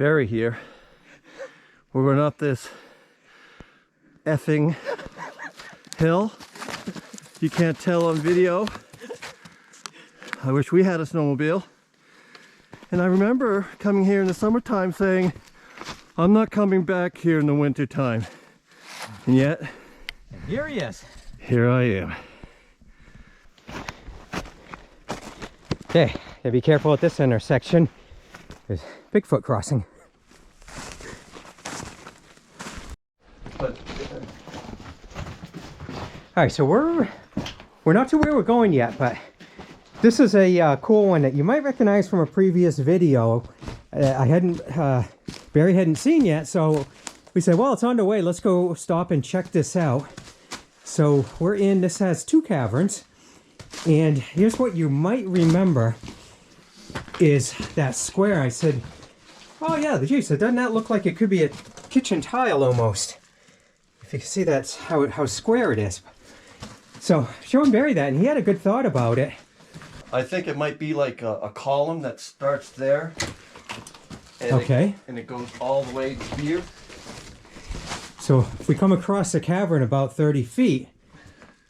Barry here. We were not this effing hill. You can't tell on video. I wish we had a snowmobile. And I remember coming here in the summertime saying, I'm not coming back here in the winter time. And yet, here he is. Here I am. Okay, gotta be careful at this intersection. There's Bigfoot crossing. Alright, so we're not to where we're going yet, but this is a cool one that you might recognize from a previous video. Barry hadn't seen yet, so we said, well, it's on the way. Let's go stop and check this out. So we're in, this has two caverns, and here's what you might remember is that square. I said, oh yeah, geez, doesn't that look like it could be a kitchen tile almost? If you can see, that's how square it is. So showing Barry that, and he had a good thought about it. I think it might be like a column that starts there. And okay. It goes all the way here. So if we come across the cavern about 30 feet,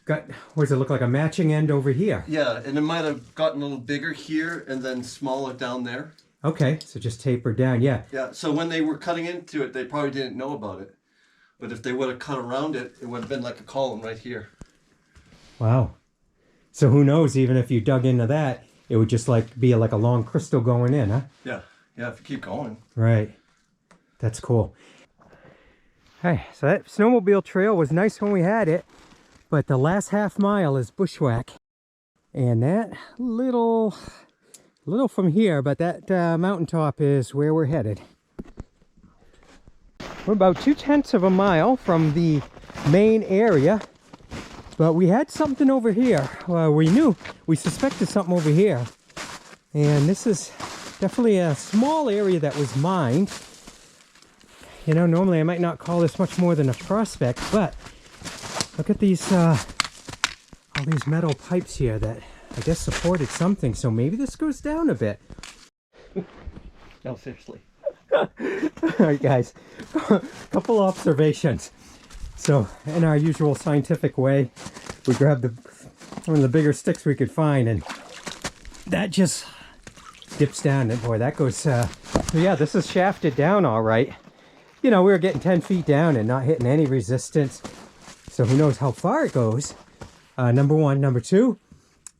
what does it look like, a matching end over here? Yeah, and it might have gotten a little bigger here and then smaller down there. Okay, so just tapered down, yeah. Yeah, so when they were cutting into it, they probably didn't know about it. But if they would have cut around it, it would have been like a column right here. Wow. So who knows, even if you dug into that, it would just be like a long crystal going in, huh? Yeah, if you keep going. Right. That's cool. Hey, so that snowmobile trail was nice when we had it, but the last half mile is bushwhack. And that little from here, but that mountaintop is where we're headed. We're about 2/10 of a mile from the main area, but we had something over here. Well, we suspected something over here. And this is definitely a small area that was mined. You know, normally I might not call this much more than a prospect, but look at these, all these metal pipes here that I guess supported something. So maybe this goes down a bit. No, seriously. All right, guys, a couple observations. So in our usual scientific way, we grabbed one of the bigger sticks we could find, and that just dips down. And boy, that goes, yeah, this is shafted down all right. You know, we were getting 10 feet down and not hitting any resistance. So who knows how far it goes. Number one. Number two,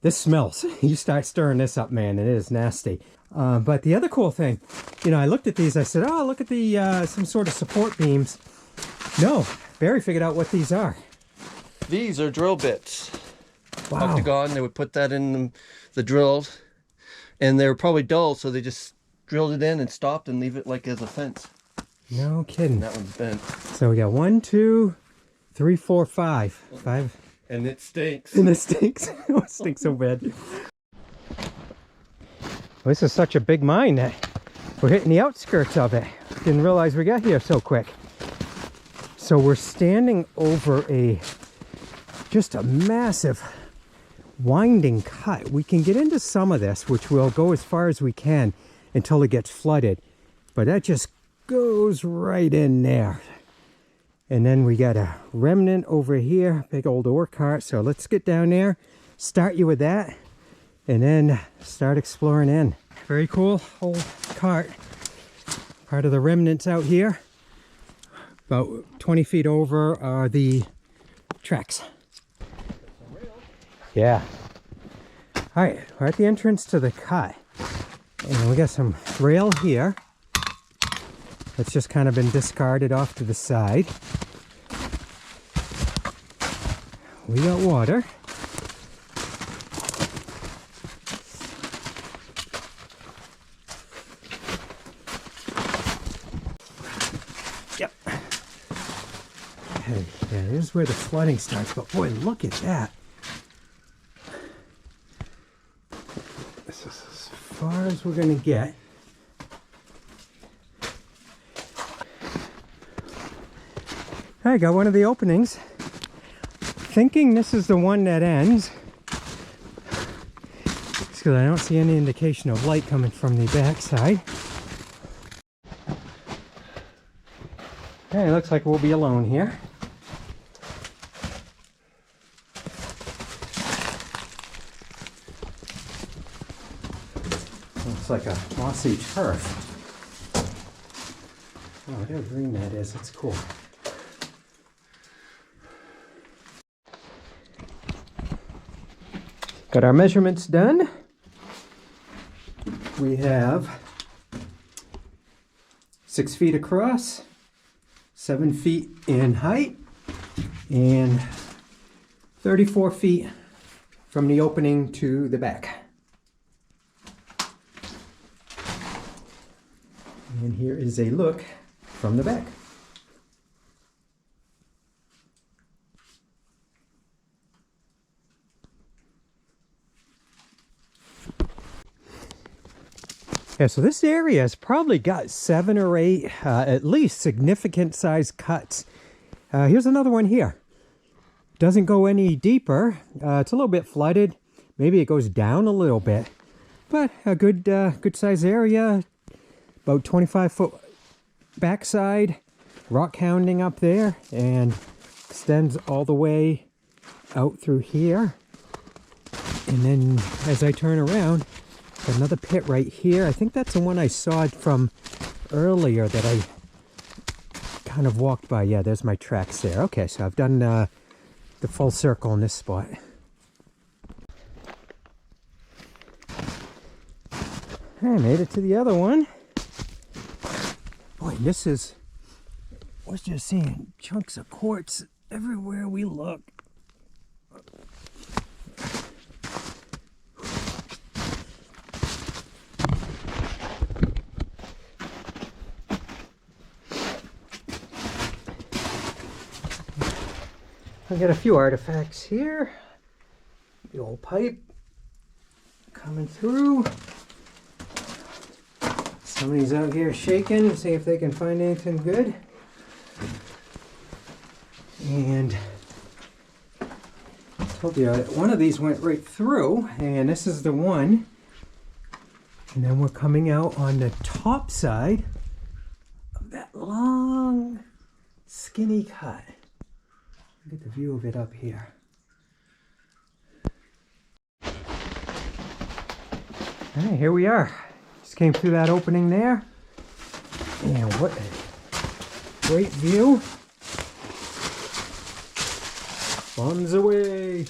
this smells. You start stirring this up, man, and it is nasty. But the other cool thing, you know, I looked at these, I said, oh, look at the some sort of support beams. No, Barry figured out what these are. These are drill bits. Wow. Octagon, they would put that in the drills, and they were probably dull, so they just drilled it in and stopped and leave it like as a fence. No kidding. And that one's bent. So we got 1, 2, 3, 4, 5. 5. And it stinks. And it stinks. It stinks so bad. Well, this is such a big mine that we're hitting the outskirts of it. Didn't realize we got here so quick. So we're standing over just a massive winding cut. We can get into some of this, which will go as far as we can until it gets flooded. But that just goes right in there. And then we got a remnant over here, big old ore cart. So let's get down there, start you with that, and then start exploring in. Very cool old cart. Part of the remnants out here. About 20 feet over are the tracks. Yeah. All right, we're at the entrance to the cut. And we got some rail here. It's just kind of been discarded off to the side. We got water. Yep. Hey, yeah, this is where the flooding starts, but boy, look at that. This is as far as we're gonna get. I got one of the openings, thinking this is the one that ends, because I don't see any indication of light coming from the back side. Okay, looks like we'll be alone here. Looks like a mossy turf. Oh, whatever green that is, that's cool. Got our measurements done. We have 6 feet across, 7 feet in height, and 34 feet from the opening to the back. And here is a look from the back. Yeah, so this area has probably got 7 or 8 at least significant size cuts. Here's another one here. Doesn't go any deeper. It's a little bit flooded. Maybe it goes down a little bit, but a good size area. About 25-foot backside, rock hounding up there, and extends all the way out through here. And then as I turn around, another pit right here. I think that's the one I saw from earlier that I kind of walked by. Yeah, there's my tracks there. Okay, so I've done the full circle in this spot. I made it to the other one. Boy, this is, we're just seeing chunks of quartz everywhere we look. I got a few artifacts here. The old pipe coming through. Somebody's out here shaking, see if they can find anything good. And I told you one of these went right through, and this is the one. And then we're coming out on the top side of that long, skinny cut. Get the view of it up here. All right, here we are. Just came through that opening there. And what a great view. Bombs away.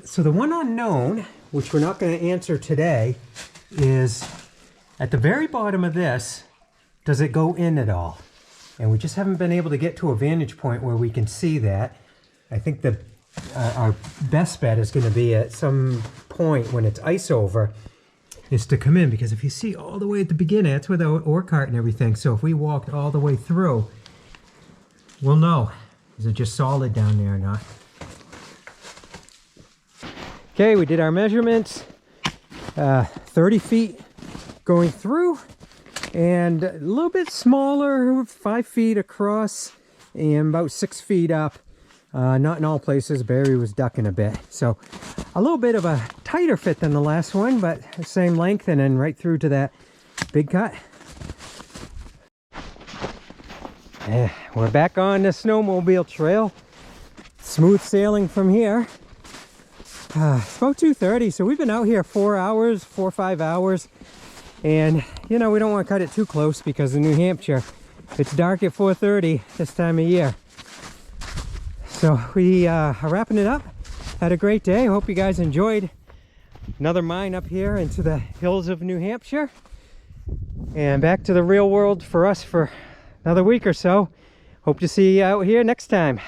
So the one unknown, which we're not going to answer today, is at the very bottom of this. Does it go in at all? And we just haven't been able to get to a vantage point where we can see that. I think that our best bet is going to be at some point when it's ice over is to come in, because if you see all the way at the beginning, that's where the ore cart and everything. So if we walked all the way through, we'll know, is it just solid down there or not? Okay, we did our measurements, 30 feet going through. And a little bit smaller, 5 feet across and about 6 feet up. Not in all places, Barry was ducking a bit. So a little bit of a tighter fit than the last one, but the same length, and then right through to that big cut. We're back on the snowmobile trail. Smooth sailing from here. It's about 2:30, so we've been out here 4 or 5 hours. And, you know, we don't want to cut it too close because in New Hampshire, it's dark at 4:30 this time of year. So we are wrapping it up. Had a great day. Hope you guys enjoyed another mine up here into the hills of New Hampshire. And back to the real world for us for another week or so. Hope to see you out here next time.